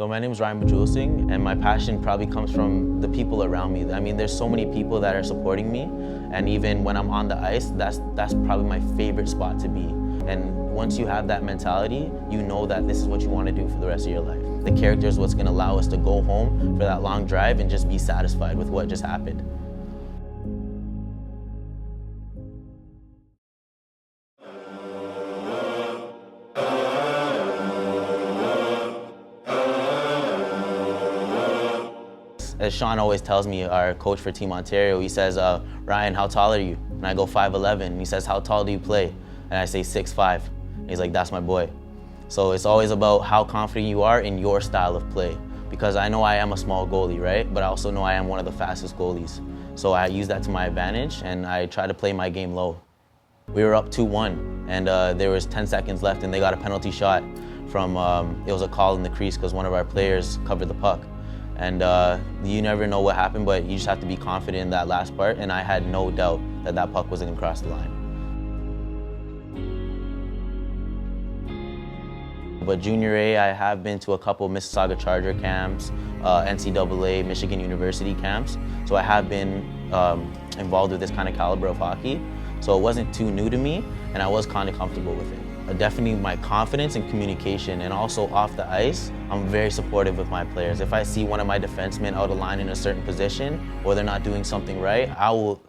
So my name is Ryan Biljulisingh, and my passion probably comes from the people around me. I mean, there's so many people that are supporting me, and even when I'm on the ice, that's probably my favorite spot to be. And once you have that mentality, you know that this is what you want to do for the rest of your life. The character is what's going to allow us to go home for that long drive and just be satisfied with what just happened. As Sean always tells me, our coach for Team Ontario, he says, Ryan, how tall are you? And I go 5'11". And he says, how tall do you play? And I say 6'5". And he's like, that's my boy. So it's always about how confident you are in your style of play. Because I know I am a small goalie, right? But I also know I am one of the fastest goalies. So I use that to my advantage, and I try to play my game low. We were up 2-1, and there was 10 seconds left, and they got a penalty shot from, it was a call in the crease because one of our players covered the puck. And you never know what happened, but you just have to be confident in that last part, and I had no doubt that that puck wasn't gonna cross the line. But Junior A, I have been to a couple Mississauga Chowder camps, NCAA, Michigan University camps, so I have been involved with this kind of caliber of hockey, so it wasn't too new to me, and I was kind of comfortable with it. Definitely my confidence and communication, and also off the ice, I'm very supportive with my players. If I see one of my defensemen out of line in a certain position, or they're not doing something right, I will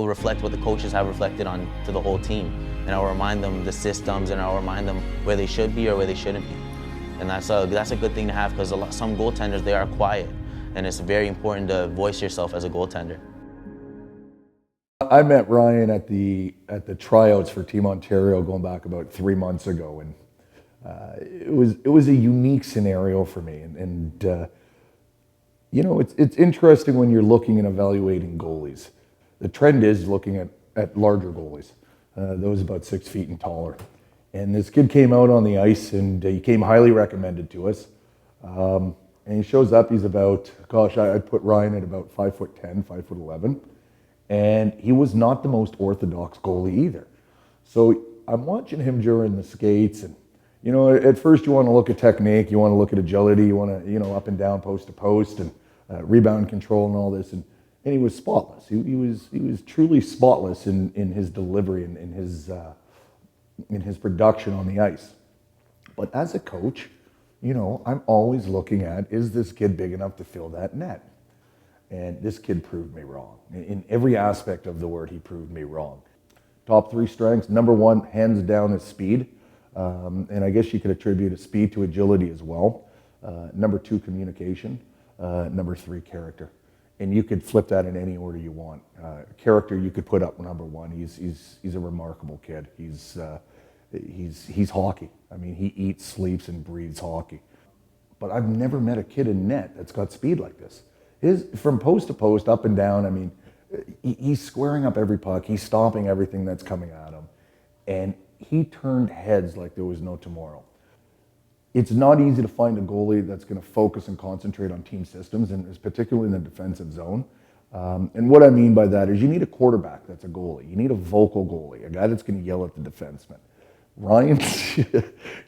reflect what the coaches have reflected on to the whole team. And I'll remind them the systems, and I'll remind them where they should be or where they shouldn't be. And that's a good thing to have, because some goaltenders, they are quiet, and it's very important to voice yourself as a goaltender. I met Ryan at the tryouts for Team Ontario going back about 3 months ago, and it was a unique scenario for me. And you know, it's interesting when you're looking and evaluating goalies. The trend is looking at larger goalies, those about 6 feet and taller. And this kid came out on the ice, and he came highly recommended to us. And he shows up. He's about, gosh, I'd put Ryan at about 5'10", 5'11". And he was not the most orthodox goalie either. So I'm watching him during the skates, and you know, at first you want to look at technique, you want to look at agility, you want to, you know, up and down, post to post, and rebound control and all this. And he was spotless. He was truly spotless in his delivery and in his production on the ice. But as a coach, you know, I'm always looking at, is this kid big enough to fill that net? And this kid proved me wrong. In every aspect of the word, he proved me wrong. Top 3 strengths. Number 1, hands down, is speed. And I guess you could attribute speed to agility as well. Number 2, communication. Number 3, character. And you could flip that in any order you want. Character you could put up number 1. He's a remarkable kid. He's hockey. I mean, he eats, sleeps, and breathes hockey. But I've never met a kid in net that's got speed like this. From post to post, up and down, I mean, he's squaring up every puck, he's stopping everything that's coming at him, and he turned heads like there was no tomorrow. It's not easy to find a goalie that's going to focus and concentrate on team systems, and particularly in the defensive zone. And what I mean by that is you need a quarterback that's a goalie. You need a vocal goalie, a guy that's going to yell at the defenseman. Ryan,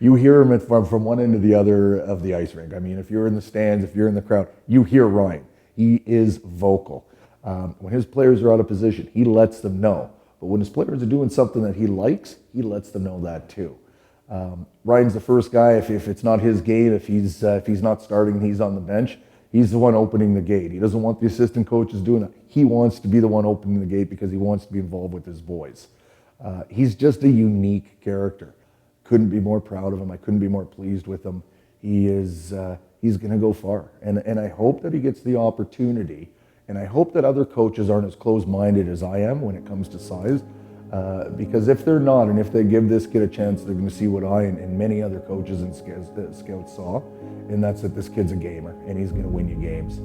you hear him from one end to the other of the ice rink. I mean, if you're in the stands, if you're in the crowd, you hear Ryan. He is vocal. When his players are out of position, he lets them know. But when his players are doing something that he likes, he lets them know that too. Ryan's the first guy, if it's not his game, if he's not starting and he's on the bench, he's the one opening the gate. He doesn't want the assistant coaches doing it. He wants to be the one opening the gate because he wants to be involved with his boys. He's just a unique character. Couldn't be more proud of him. I couldn't be more pleased with him. He's going to go far. And I hope that he gets the opportunity, and I hope that other coaches aren't as closed-minded as I am when it comes to size, because if they're not, and if they give this kid a chance, they're going to see what I and many other coaches and scouts saw, and that's that this kid's a gamer, and he's going to win you games.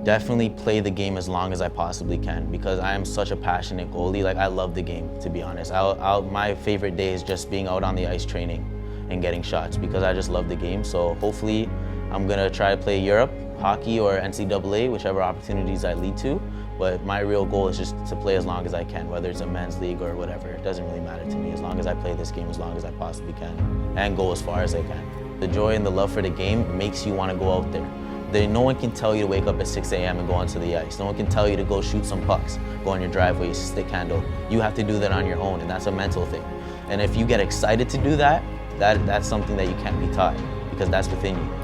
Definitely play the game as long as I possibly can, because I am such a passionate goalie. Like, I love the game, to be honest. My favorite day is just being out on the ice training and getting shots, because I just love the game. So hopefully I'm gonna try to play Europe, hockey, or NCAA, whichever opportunities I lead to. But my real goal is just to play as long as I can, whether it's a men's league or whatever. It doesn't really matter to me, as long as I play this game as long as I possibly can and go as far as I can. The joy and the love for the game makes you want to go out there. No one can tell you to wake up at 6 a.m. and go onto the ice. No one can tell you to go shoot some pucks, go on your driveway, stick handle. You have to do that on your own, and that's a mental thing. And if you get excited to do that, that's something that you can't be taught, because that's within you.